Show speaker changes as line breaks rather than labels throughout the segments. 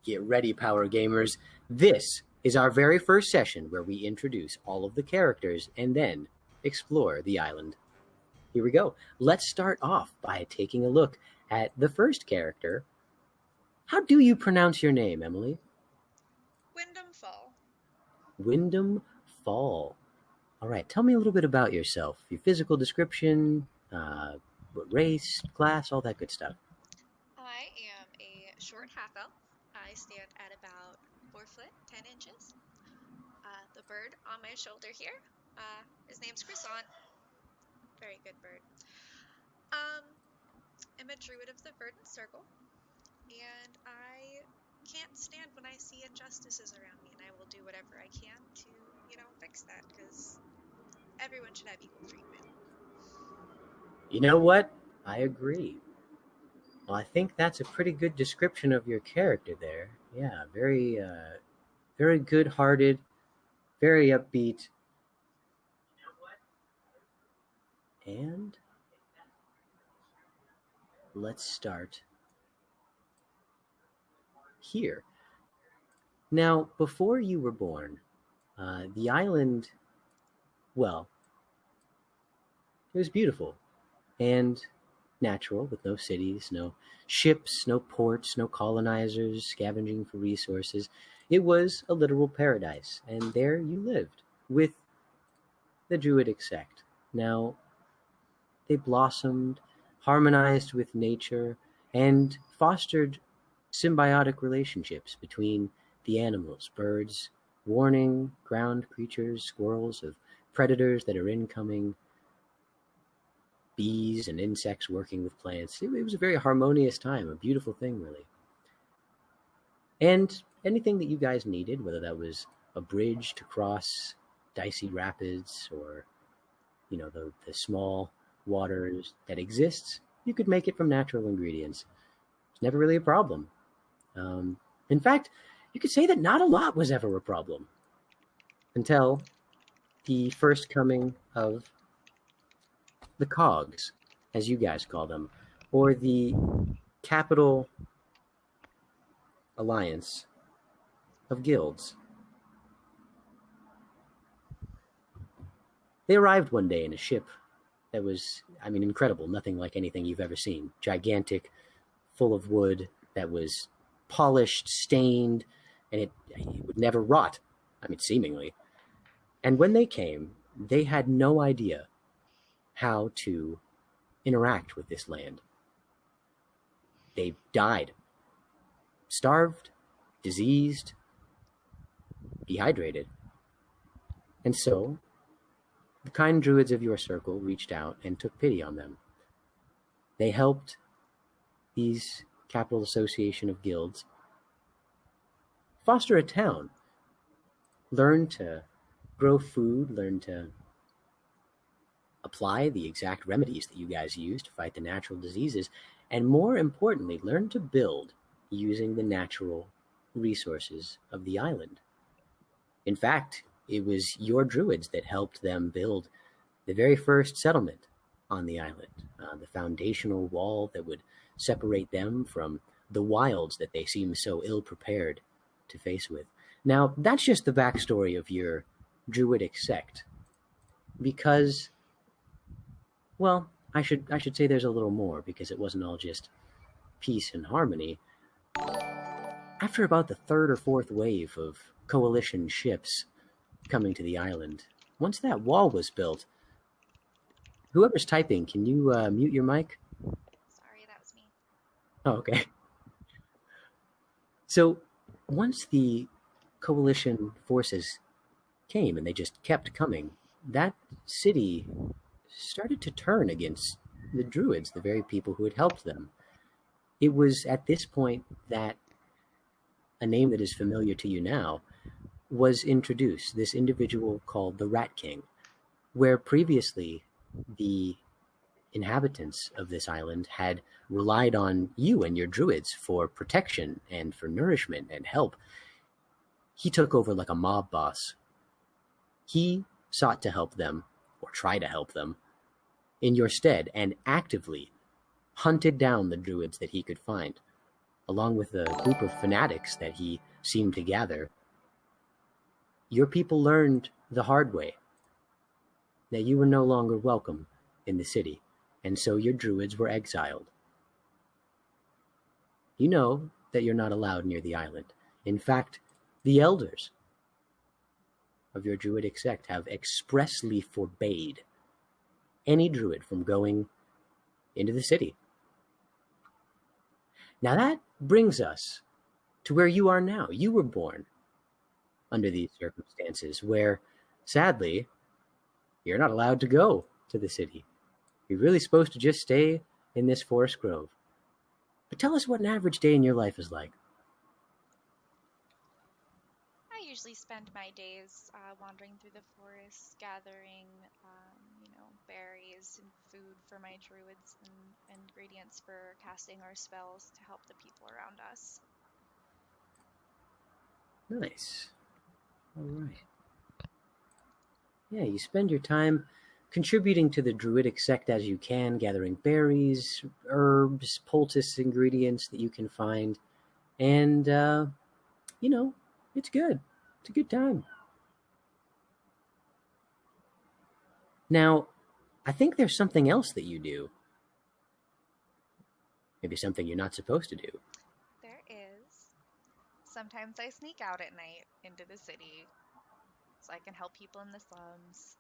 Get ready, Power Gamers. This is our very first session where we introduce all of the characters and then explore the island. Here we go. Let's start off by taking a look at the first character. How do you pronounce your name, Emily?
Wyndham Fall.
Wyndham Fall. All right, tell me a little bit about yourself, your physical description, what race, class, all that good stuff.
I am a short half-elf. I stand at about 4 foot 10 inches. The bird on my shoulder here, his name's Croissant. Very good bird. I'm a druid of the Verdant Circle, and I can't stand when I see injustices around me, and I will do whatever I can to, fix that, because everyone should have equal treatment.
You know what? I agree. Well, I think that's a pretty good description of your character there. Yeah, very good-hearted, very upbeat. And let's start here. Now, before you were born, the island, well, it was beautiful and natural, with no cities, no ships, no ports, no colonizers scavenging for resources. It was a literal paradise, and there you lived with the Druidic sect. Now, they blossomed, harmonized with nature, and fostered symbiotic relationships between the animals, birds, warning ground creatures, squirrels of predators that are incoming, bees and insects working with plants. It was a very harmonious time, a beautiful thing, really. And anything that you guys needed, whether that was a bridge to cross dicey rapids or, the small waters that exists, you could make it from natural ingredients. It's never really a problem. In fact, you could say that not a lot was ever a problem until the first coming of the cogs, as you guys call them, or the capital alliance of guilds. They arrived one day in a ship that was, incredible, nothing like anything you've ever seen. Gigantic, full of wood, that was polished, stained, and it would never rot, seemingly. And when they came, they had no idea how to interact with this land. They died. Starved, diseased, dehydrated. And so, the kind druids of your circle reached out and took pity on them. They helped these Capital Association of Guilds foster a town, learn to grow food, learn to apply the exact remedies that you guys use to fight the natural diseases, and more importantly, learn to build using the natural resources of the island. In fact, it was your druids that helped them build the very first settlement on the island, the foundational wall that would separate them from the wilds that they seem so ill-prepared to face with. Now, that's just the backstory of your druidic sect, because, well, I should say there's a little more, because it wasn't all just peace and harmony. After about the third or fourth wave of coalition ships coming to the island, once that wall was built, whoever's typing, can you mute your mic?
Sorry, that was me.
Oh, okay. So once the coalition forces came, and they just kept coming, that city started to turn against the druids, the very people who had helped them. It was at this point that a name that is familiar to you now was introduced, this individual called the Rat King, where previously the inhabitants of this island had relied on you and your druids for protection and for nourishment and help. He took over like a mob boss. He sought to help them, or try to help them, in your stead, and actively hunted down the druids that he could find. along with a group of fanatics that he seemed to gather, your people learned the hard way that you were no longer welcome in the city, and so your druids were exiled. You know that you're not allowed near the island. In fact, the elders of your druidic sect have expressly forbade any druid from going into the city. Now that brings us to where you are now. You were born under these circumstances where, sadly, you're not allowed to go to the city. You're really supposed to just stay in this forest grove. But tell us what an average day in your life is like.
I usually spend my days wandering through the forest, gathering, berries and food for my druids and ingredients for casting our spells to help the people around us.
Nice. All right. Yeah, you spend your time contributing to the druidic sect as you can, gathering berries, herbs, poultice ingredients that you can find. And, it's good. It's a good time. Now, I think there's something else that you do. Maybe something you're not supposed to do.
There is. Sometimes I sneak out at night into the city so I can help people in the slums.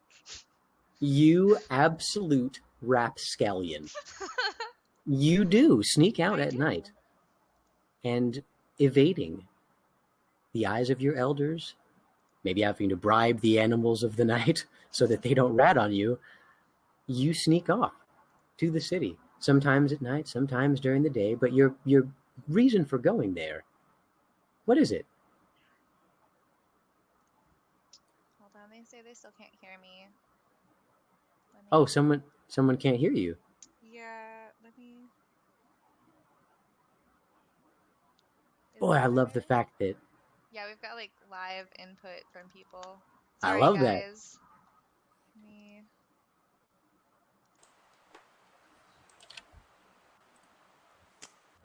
You absolute rapscallion. You do sneak out at night and evading the eyes of your elders, maybe having to bribe the animals of the night so that they don't rat on you. You sneak off to the city, sometimes at night, sometimes during the day, but your reason for going there, what is it?
Hold on, they say they still can't hear me.
Oh, someone can't hear you.
Yeah, let me...
Boy, I love the fact that...
Yeah, we've got, live input from people.
Sorry,
I love
guys.
That.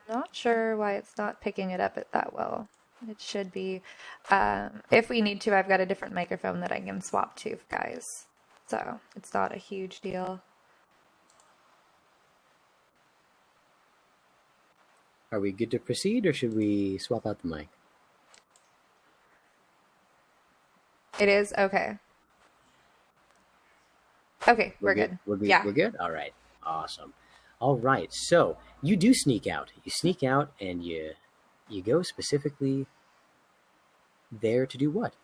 I'm not sure why it's not picking it up that well. It should be. If we need to, I've got a different microphone that I can swap to, guys. So it's not a huge deal.
Are we good to proceed, or should we swap out the mic?
It is? Okay. Okay, we're good.
We're good?
Yeah.
We're good? All right. Awesome. All right. So you do sneak out. You sneak out and you go specifically there to do what?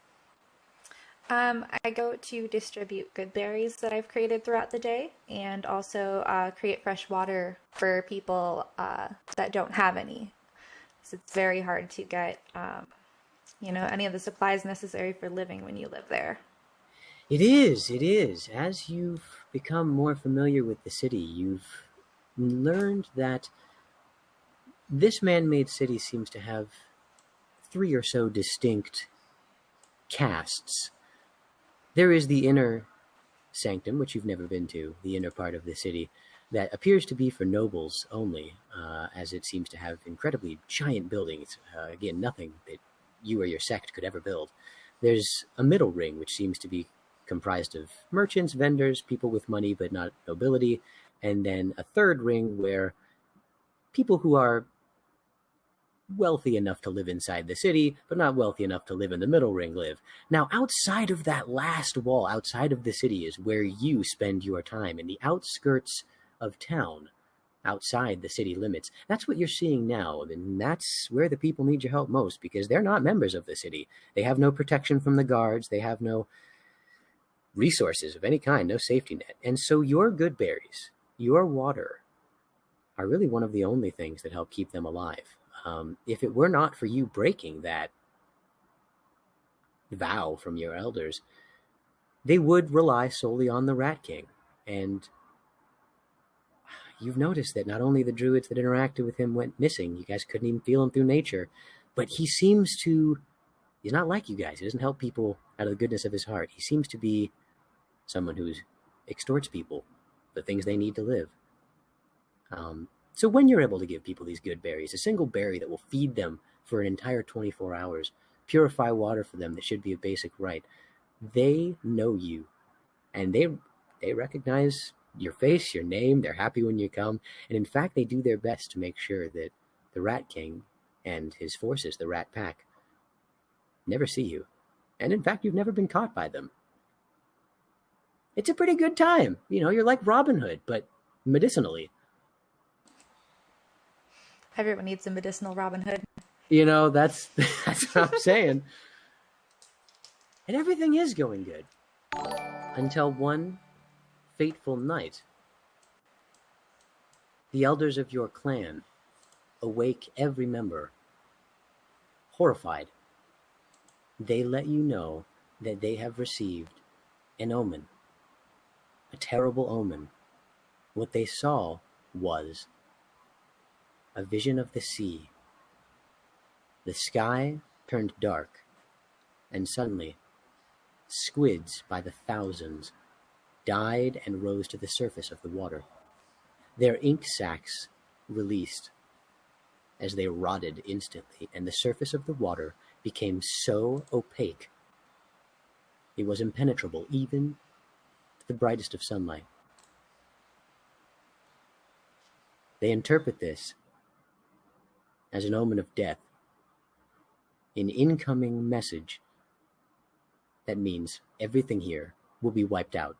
I go to distribute good berries that I've created throughout the day, and also create fresh water for people that don't have any. So it's very hard to get, any of the supplies necessary for living when you live there.
It is. It is. As you've become more familiar with the city, you've learned that this man-made city seems to have 3 or so distinct castes. There is the inner sanctum, which you've never been to, the inner part of the city, that appears to be for nobles only, as it seems to have incredibly giant buildings. Again, nothing that you or your sect could ever build. There's a middle ring, which seems to be comprised of merchants, vendors, people with money but not nobility, and then a third ring where people who are wealthy enough to live inside the city, but not wealthy enough to live in the middle ring live. Now, outside of that last wall, outside of the city, is where you spend your time, in the outskirts of town, outside the city limits. That's what you're seeing now, and that's where the people need your help most, because they're not members of the city. They have no protection from the guards. They have no resources of any kind, no safety net. And so your good berries, your water, are really one of the only things that help keep them alive. If it were not for you breaking that vow from your elders, they would rely solely on the Rat King. And you've noticed that not only the druids that interacted with him went missing, you guys couldn't even feel him through nature, but he's not like you guys. He doesn't help people out of the goodness of his heart. He seems to be someone who extorts people the things they need to live. So when you're able to give people these good berries, a single berry that will feed them for an entire 24 hours, purify water for them that should be a basic right, they know you, and they recognize your face, your name. They're happy when you come, and in fact, they do their best to make sure that the Rat King and his forces, the Rat Pack, never see you. And in fact, you've never been caught by them. It's a pretty good time. You're like Robin Hood, but medicinally.
Everyone needs a medicinal Robin Hood.
That's that's what I'm saying. And everything is going good. Until one fateful night, the elders of your clan awake every member. Horrified, they let you know that they have received an omen. A terrible omen. What they saw was a vision of the sea. The sky turned dark, and suddenly, squids by the thousands died and rose to the surface of the water. Their ink sacs released as they rotted instantly, and the surface of the water became so opaque it was impenetrable even to the brightest of sunlight. They interpret this as an omen of death, an incoming message that means everything here will be wiped out.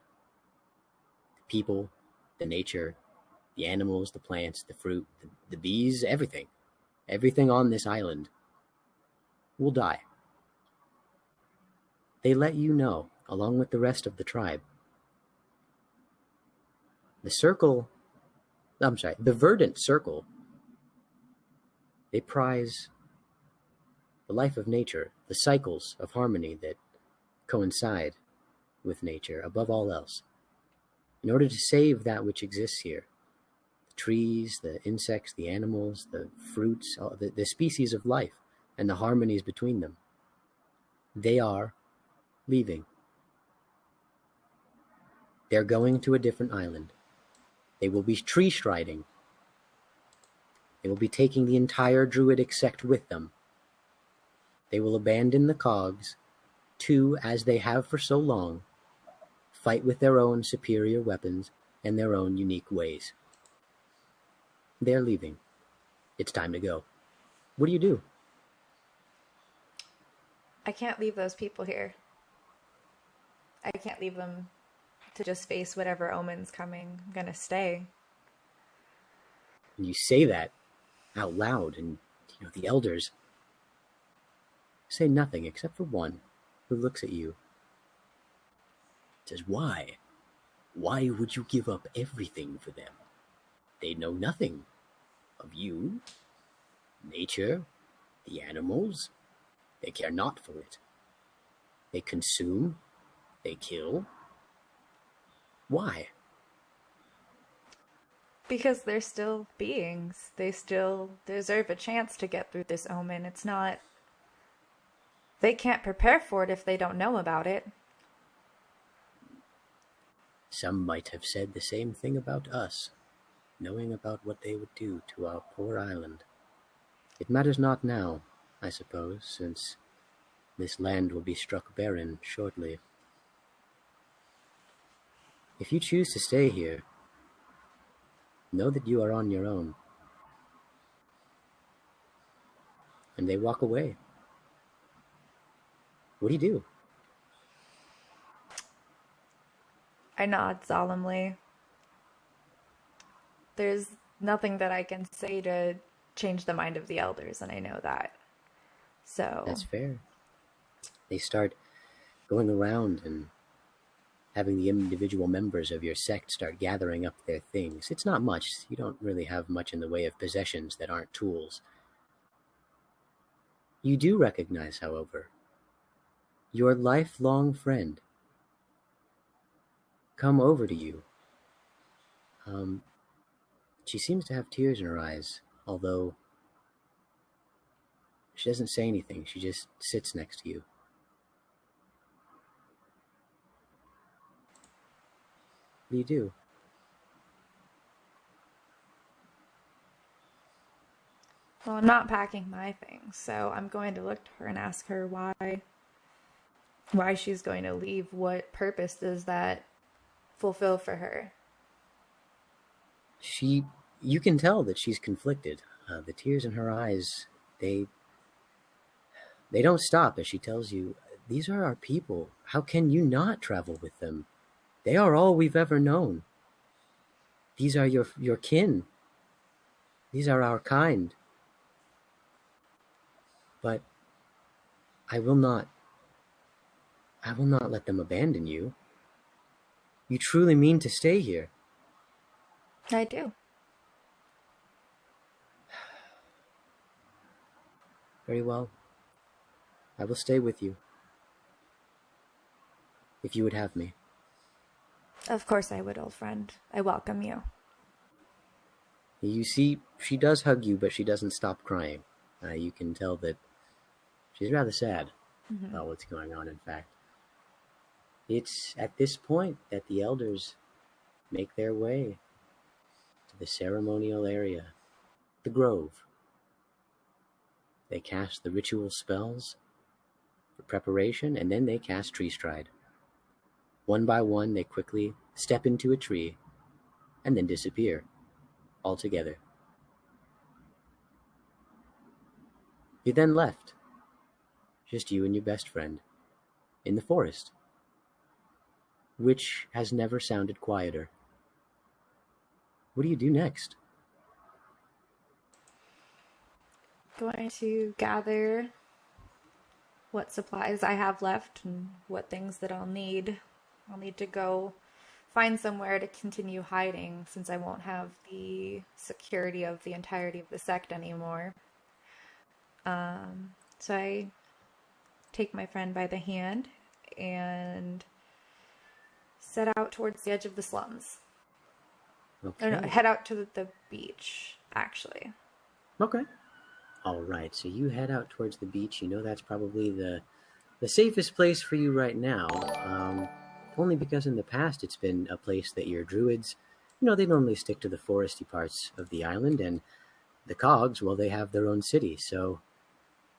The people, the nature, the animals, the plants, the fruit, the bees, everything. Everything on this island will die. They let you know, along with the rest of the tribe. The Verdant Circle, they prize the life of nature, the cycles of harmony that coincide with nature above all else. In order to save that which exists here, the trees, the insects, the animals, the fruits, the species of life, and the harmonies between them, they are leaving. They're going to a different island. They will be tree striding. They will be taking the entire druidic sect with them. They will abandon the cogs to, as they have for so long, fight with their own superior weapons and their own unique ways. They're leaving. It's time to go. What do?
I can't leave those people here. I can't leave them to just face whatever omen's coming. I'm gonna stay.
And you say that out loud, and the elders say nothing except for one who looks at you. Says, why? Why would you give up everything for them? They know nothing of you, nature, the animals. They care not for it. They consume. They kill. Why?
Because they're still beings. They still deserve a chance to get through this omen. It's not... They can't prepare for it if they don't know about it.
Some might have said the same thing about us, knowing about what they would do to our poor island. It matters not now, I suppose, since this land will be struck barren shortly. If you choose to stay here, know that you are on your own. And they walk away. What do?
I nod solemnly. There's nothing that I can say to change the mind of the elders, and I know that. So...
That's fair. They start going around and having the individual members of your sect start gathering up their things. It's not much. You don't really have much in the way of possessions that aren't tools. You do recognize, however, your lifelong friend come over to you. She seems to have tears in her eyes, although she doesn't say anything. She just sits next to you. What do you do?
Well, I'm not packing my things, so I'm going to look to her and ask her why she's going to leave. What purpose does that fulfill for her?
You can tell that she's conflicted. The tears in her eyes, they they don't stop as she tells you, "These are our people. How can you not travel with them? They are all we've ever known. These are your kin. These are our kind. But I will not I will not let them abandon you. You truly mean to stay here."
I do.
"Very well. I will stay with you, if you would have me."
Of course I would, old friend. I welcome you.
You see, she does hug you, but she doesn't stop crying. You can tell that she's rather sad about what's going on, in fact. It's at this point that the elders make their way to the ceremonial area, the grove. They cast the ritual spells for preparation, and then they cast Tree Stride. One by one, they quickly step into a tree and then disappear altogether. You're then left, just you and your best friend, in the forest, which has never sounded quieter. What do you do next?
Going to gather what supplies I have left and what things that I'll need. I'll need to go find somewhere to continue hiding since I won't have the security of the entirety of the sect anymore. So I take my friend by the hand and set out towards the edge of the slums.
Okay.
Or no, head out to the beach, actually.
Okay. All right. So you head out towards the beach. You know that's probably the safest place for you right now. Only because in the past it's been a place that your druids, they normally stick to the foresty parts of the island, and the cogs, well, they have their own city. So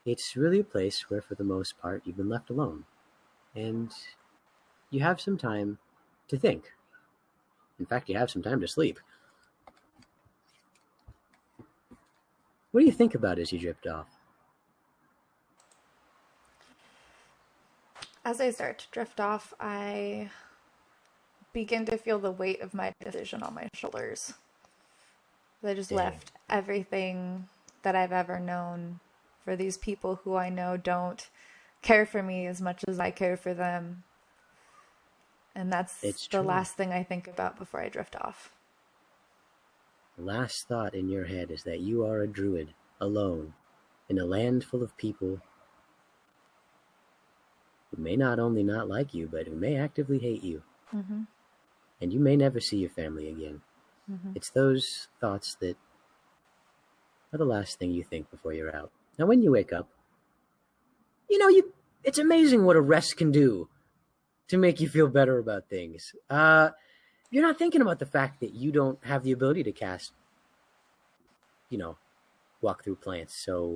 it's really a place where, for the most part, you've been left alone. And you have some time to think. In fact, you have some time to sleep. What do you think about as you drift off?
As I start to drift off, I begin to feel the weight of my decision on my shoulders. I just left everything that I've ever known for these people who I know don't care for me as much as I care for them. And that's the last thing I think about before I drift off.
The last thought in your head is that you are a druid, alone, in a land full of people who may not only not like you, but who may actively hate you.
Mm-hmm.
And you may never see your family again.
Mm-hmm.
It's those thoughts that are the last thing you think before you're out. Now, when you wake up, it's amazing what a rest can do to make you feel better about things. You're not thinking about the fact that you don't have the ability to cast, walk through plants, so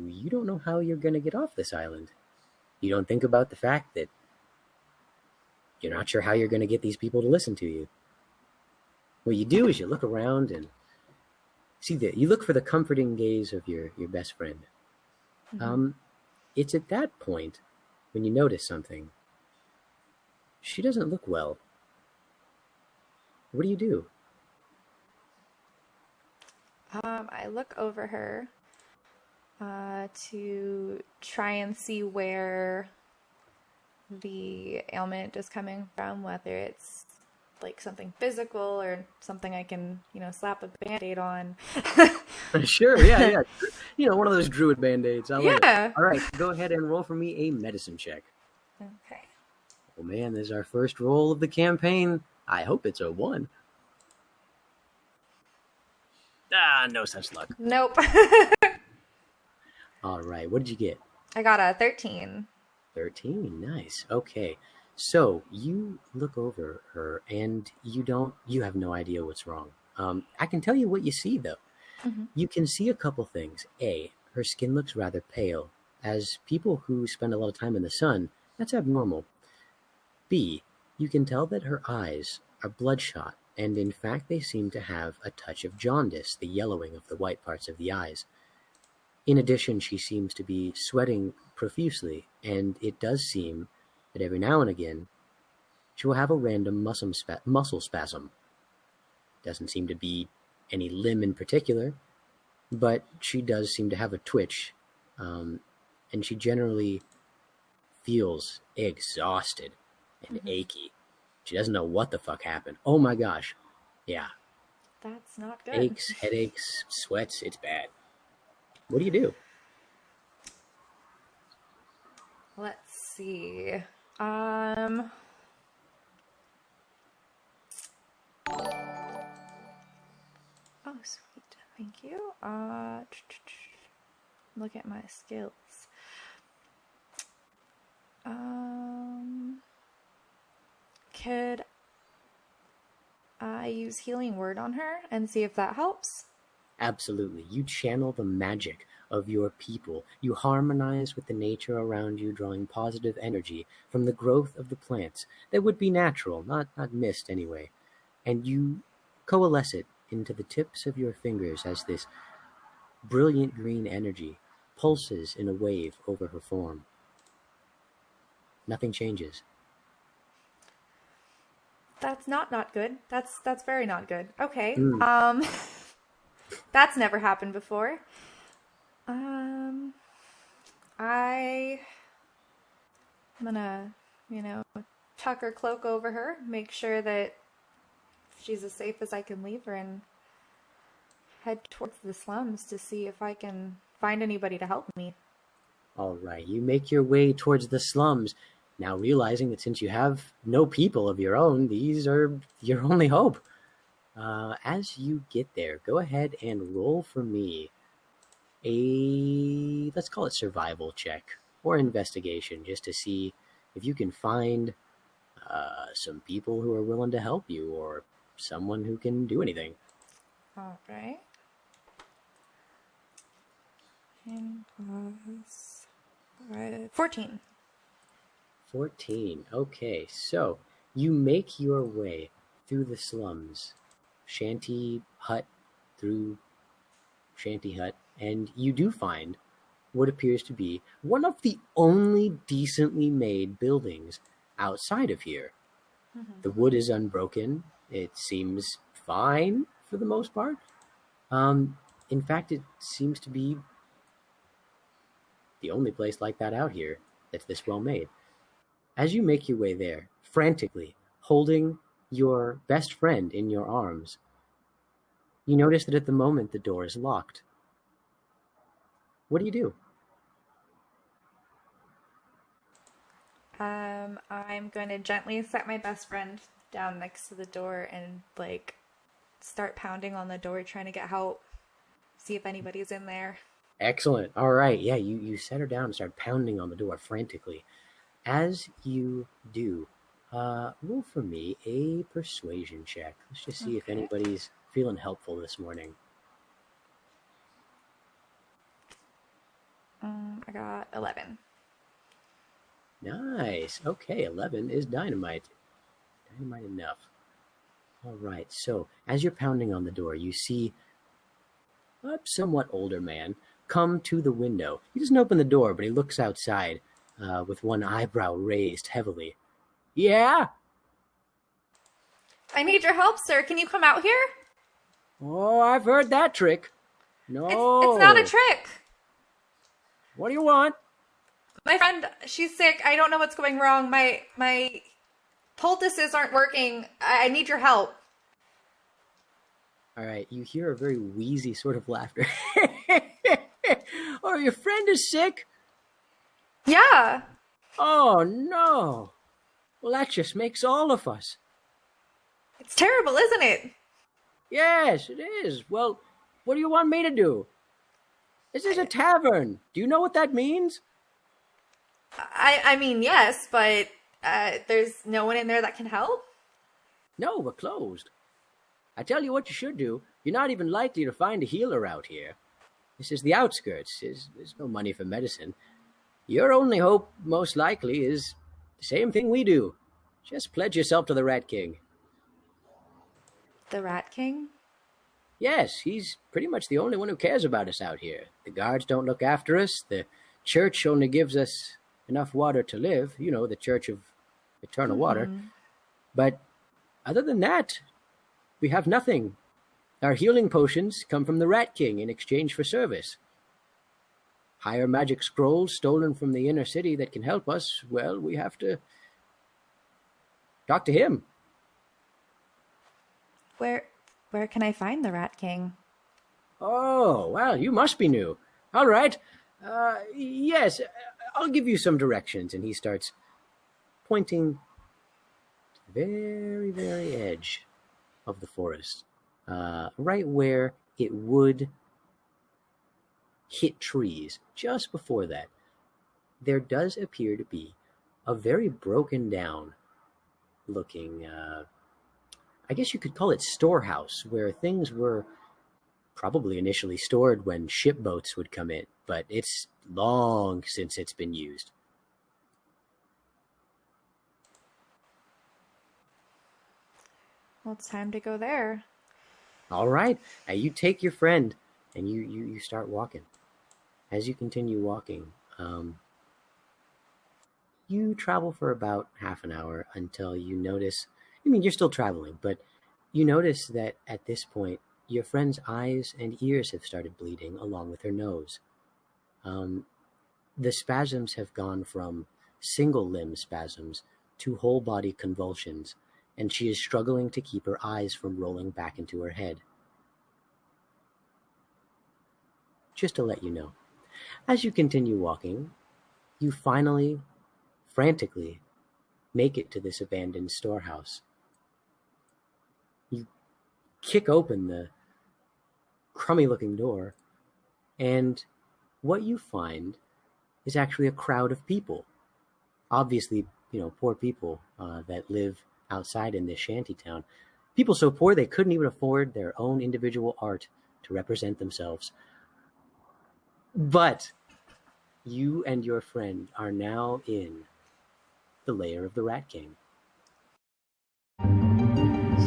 you don't know how you're going to get off this island. You don't think about the fact that you're not sure how you're going to get these people to listen to you. What you do is you look around and you look for the comforting gaze of your best friend.
Mm-hmm.
It's at that point when you notice something. She doesn't look well. What do you do?
I look over her to try and see where the ailment is coming from, whether it's like something physical or something I can, slap a Band-Aid on.
Sure, yeah. One of those druid Band-Aids. I love
it.
All right, go ahead and roll for me a medicine check.
Okay.
Oh man, this is our first roll of the campaign. I hope it's a 1. No such luck.
Nope.
All right, what did you get?
I got a 13.
13, nice. Okay, so you look over her and you have no idea what's wrong. I can tell you what you see though.
Hmm.
You can see a couple things. A, her skin looks rather pale. As people who spend a lot of time in the sun, that's abnormal. B, you can tell that her eyes are bloodshot, and in fact they seem to have a touch of jaundice, the yellowing of the white parts of the eyes. In addition, she seems to be sweating profusely, and it does seem that every now and again she will have a random muscle spasm. Doesn't seem to be any limb in particular, but she does seem to have a twitch, and she generally feels exhausted and
Hmm.
achy. She doesn't know what the fuck happened. Oh my gosh. Yeah.
That's not good.
Aches, headaches, sweats. It's bad. What do you do?
Let's see. Um, oh, sweet. Thank you. Look at my skills. Um, could I use Healing Word on her and see if that helps?
Absolutely. You channel the magic of your people. You harmonize with the nature around you, drawing positive energy from the growth of the plants that would be natural, not missed anyway. And you coalesce it into the tips of your fingers as this brilliant green energy pulses in a wave over her form. Nothing changes.
That's not good. That's very not good. Okay.
Mm.
That's never happened before. Um, I'm gonna, you know, tuck her cloak over her, make sure that she's as safe as I can leave her, and head towards the slums to see if I can find anybody to help me.
All right, you make your way towards the slums, now realizing that since you have no people of your own, these are your only hope. As you get there, go ahead and roll for me a, let's call it survival check or investigation, just to see if you can find some people who are willing to help you or someone who can do anything.
All right. And plus 14.
14. Okay, so you make your way through the slums, shanty hut through shanty hut, and you do find what appears to be one of the only decently made buildings outside of here.
Mm-hmm.
The wood is unbroken. It seems fine for the most part. In fact, it seems to be the only place like that out here that's this well made. As you make your way there, frantically holding your best friend in your arms, you notice that at the moment the door is locked. What do you do?
I'm going to gently set my best friend down next to the door and like start pounding on the door trying to get help. See if anybody's in there.
Excellent. All right. Yeah, you set her down and start pounding on the door frantically. As you do, roll for me a persuasion check. Let's just see if
Okay.
anybody's feeling helpful this morning.
I got 11.
Nice. Okay, 11 is dynamite. Dynamite enough. All right, so as you're pounding on the door, you see a somewhat older man come to the window. He doesn't open the door, but he looks outside with one eyebrow raised heavily. Yeah?
I need your help, sir. Can you come out here?
Oh, I've heard that trick. No.
It's not a trick.
What do you want?
My friend, she's sick. I don't know what's going wrong. My poultices aren't working. I need your help.
All right, you hear a very wheezy sort of laughter. Oh, your friend is sick?
Yeah.
Oh, no. Well, that just makes all of us.
It's terrible, isn't it?
Yes, it is. Well, what do you want me to do? This is a tavern. Do you know what that means?
I mean, yes, but there's no one in there that can help.
No, we're closed. I tell you what you should do. You're not even likely to find a healer out here. This is the outskirts. There's no money for medicine. Your only hope, most likely, is the same thing we do. Just pledge yourself to the Rat King.
The Rat King?
Yes, he's pretty much the only one who cares about us out here. The guards don't look after us. The church only gives us enough water to live. You know, the Church of Eternal Water. But other than that, we have nothing. Our healing potions come from the Rat King in exchange for service. Higher magic scrolls stolen from the inner city that can help us, well, we have to talk to him.
Where can I find the Rat King?
Oh, well, you must be new. All right. Yes, I'll give you some directions. And he starts pointing to the very, very edge of the forest, right where it would hit trees. Just before that, there does appear to be a very broken down looking, I guess you could call it storehouse, where things were probably initially stored when ship boats would come in, but it's long since it's been used.
Well, it's time to go there.
All right. Now you take your friend and you start walking. As you continue walking, you travel for about half an hour until you notice, you're still traveling, but you notice that at this point, your friend's eyes and ears have started bleeding along with her nose. The spasms have gone from single limb spasms to whole body convulsions, and she is struggling to keep her eyes from rolling back into her head. Just to let you know, as you continue walking, you finally, frantically, make it to this abandoned storehouse. You kick open the crummy-looking door, and what you find is actually a crowd of people. Obviously, poor people that live outside in this shanty town. People so poor they couldn't even afford their own individual art to represent themselves. But you and your friend are now in the lair of the Rat King.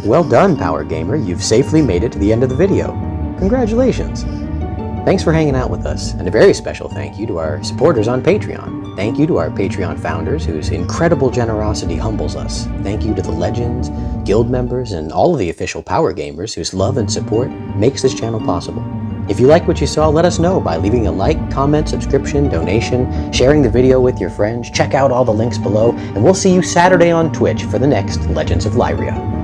Well done, Power Gamer. You've safely made it to the end of the video. Congratulations. Thanks for hanging out with us, and a very special thank you to our supporters on Patreon. Thank you to our Patreon founders whose incredible generosity humbles us. Thank you to the legends, guild members, and all of the official Power Gamers whose love and support makes this channel possible. If you like what you saw, let us know by leaving a like, comment, subscription, donation, sharing the video with your friends. Check out all the links below, and we'll see you Saturday on Twitch for the next Legends of Lyria.